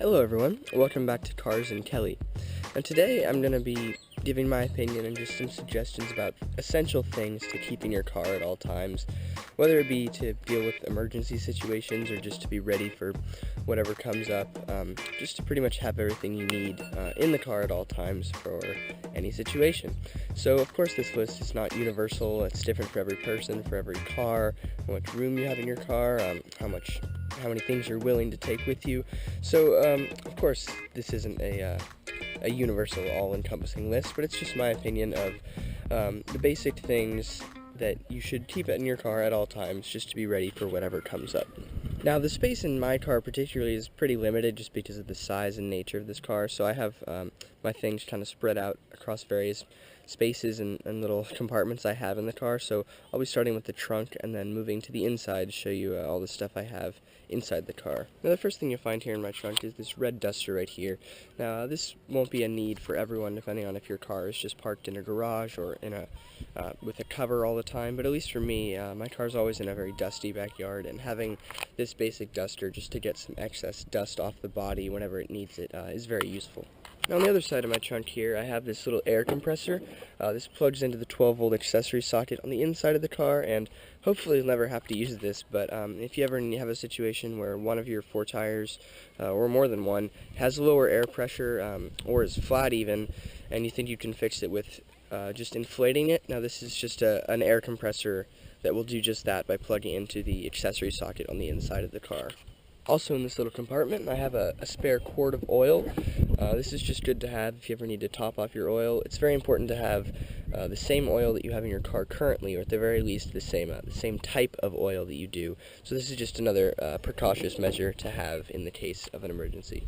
Hello everyone, welcome back to Cars and Kelley. And today I'm going to be giving my opinion and just some suggestions about essential things to keep in your car at all times, whether it be to deal with emergency situations or just to be ready for whatever comes up, just to pretty much have everything you need in the car at all times for any situation. So of course this list is not universal, it's different for every person, for every car, how much room you have in your car, how many things you're willing to take with you. So of course this isn't a universal all-encompassing list, but it's just my opinion of the basic things that you should keep in your car at all times just to be ready for whatever comes up. Now the space in my car particularly is pretty limited just because of the size and nature of this car, so I have my things kind of spread out across various spaces and little compartments I have in the car. So I'll be starting with the trunk and then moving to the inside to show you all the stuff I have inside the car. Now the first thing you'll find here in my trunk is this red duster right here. Now this won't be a need for everyone depending on if your car is just parked in a garage or in a with a cover all the time, but at least for me, my car's always in a very dusty backyard, and having this basic duster just to get some excess dust off the body whenever it needs it is very useful. Now on the other side of my trunk here, I have this little air compressor. This plugs into the 12-volt accessory socket on the inside of the car, and hopefully you'll never have to use this, but if you ever have a situation where one of your four tires, or more than one, has lower air pressure, or is flat even, and you think you can fix it with just inflating it, now this is just an air compressor that will do just that by plugging into the accessory socket on the inside of the car. Also in this little compartment, I have a spare quart of oil. This is just good to have if you ever need to top off your oil. It's very important to have the same oil that you have in your car currently, or at the very least the same type of oil that you do. So this is just another precautious measure to have in the case of an emergency.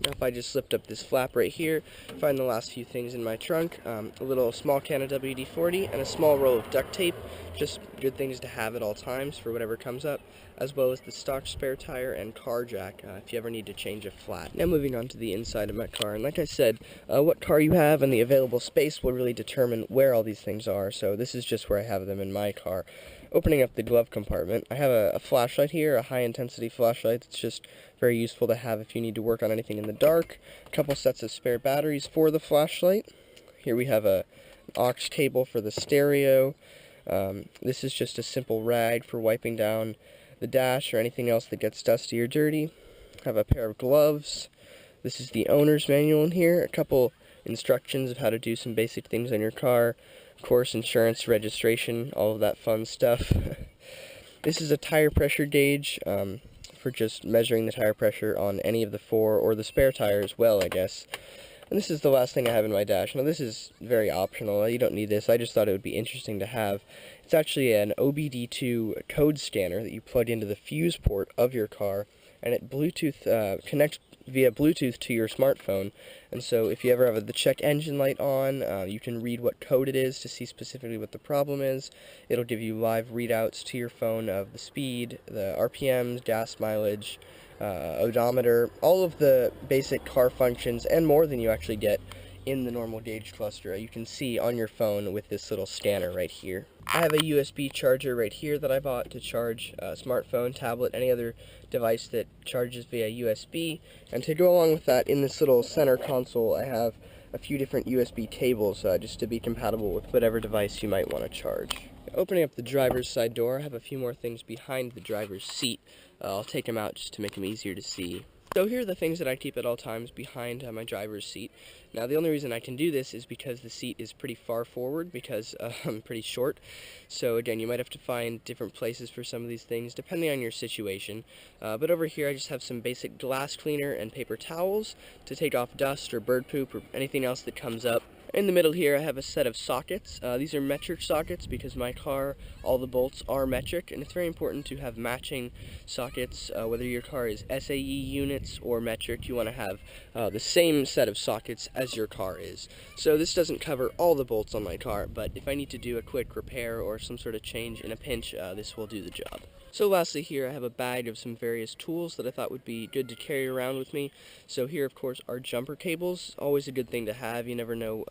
Now if I just slipped up this flap right here, find the last few things in my trunk, a little small can of WD-40 and a small roll of duct tape, just good things to have at all times for whatever comes up, as well as the stock spare tire and car jack if you ever need to change a flat. Now moving on to the inside of my car, and like I said, what car you have and the available space will really determine where all these things are, so this is just where I have them in my car. Opening up the glove compartment, I have a flashlight here, a high-intensity flashlight. It's just very useful to have if you need to work on anything in the dark. A couple sets of spare batteries for the flashlight. Here we have an aux cable for the stereo. This is just a simple rag for wiping down the dash or anything else that gets dusty or dirty. I have a pair of gloves. This is the owner's manual in here. A couple instructions of how to do some basic things on your car. Of course, insurance, registration, all of that fun stuff. This is a tire pressure gauge for just measuring the tire pressure on any of the four, or the spare tire as well, I guess. And this is the last thing I have in my dash. Now this is very optional, you don't need this, I just thought it would be interesting to have. It's actually an OBD2 code scanner that you plug into the fuse port of your car, and it Bluetooth connects via Bluetooth to your smartphone, and so if you ever have the check engine light on, you can read what code it is to see specifically what the problem is. It'll give you live readouts to your phone of the speed, the RPMs, gas mileage, odometer, all of the basic car functions, and more than you actually get in the normal gauge cluster. You can see on your phone with this little scanner right here. I have a USB charger right here that I bought to charge a smartphone, tablet, any other device that charges via USB. And to go along with that, in this little center console, I have a few different USB cables just to be compatible with whatever device you might want to charge. Opening up the driver's side door, I have a few more things behind the driver's seat. I'll take them out just to make them easier to see. So here are the things that I keep at all times behind my driver's seat. Now the only reason I can do this is because the seat is pretty far forward, because I'm pretty short. So again, you might have to find different places for some of these things depending on your situation. But over here I just have some basic glass cleaner and paper towels to take off dust or bird poop or anything else that comes up. In the middle here I have a set of sockets. These are metric sockets because my car, all the bolts are metric, and it's very important to have matching sockets. Whether your car is SAE units or metric, you want to have the same set of sockets as your car is. So this doesn't cover all the bolts on my car, but if I need to do a quick repair or some sort of change in a pinch, this will do the job. So lastly here I have a bag of some various tools that I thought would be good to carry around with me. So here of course are jumper cables, always a good thing to have. You never know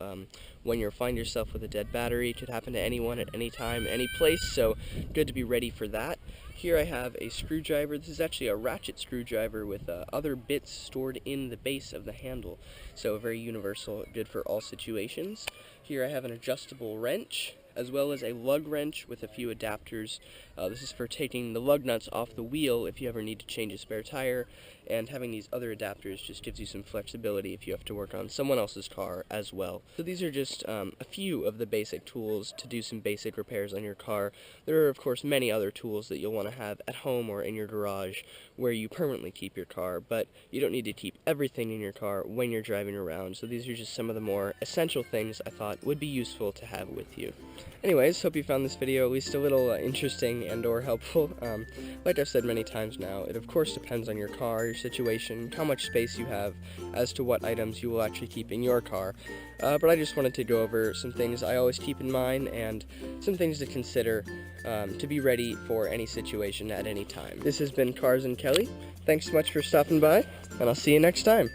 when you'll find yourself with a dead battery. It could happen to anyone at any time, any place, so good to be ready for that. Here I have a screwdriver. This is actually a ratchet screwdriver with other bits stored in the base of the handle, so very universal, good for all situations. Here I have an adjustable wrench, as well as a lug wrench with a few adapters. This is for taking the lug nuts off the wheel if you ever need to change a spare tire, and having these other adapters just gives you some flexibility if you have to work on someone else's car as well. So these are just a few of the basic tools to do some basic repairs on your car. There are of course many other tools that you'll want to have at home or in your garage where you permanently keep your car, but you don't need to keep everything in your car when you're driving around. So these are just some of the more essential things I thought would be useful to have with you. Anyways, hope you found this video at least a little interesting and or helpful. Like I've said many times now, it of course depends on your car, your situation, how much space you have, as to what items you will actually keep in your car. But I just wanted to go over some things I always keep in mind and some things to consider to be ready for any situation at any time. This has been Cars and Kelley. Thanks so much for stopping by, and I'll see you next time.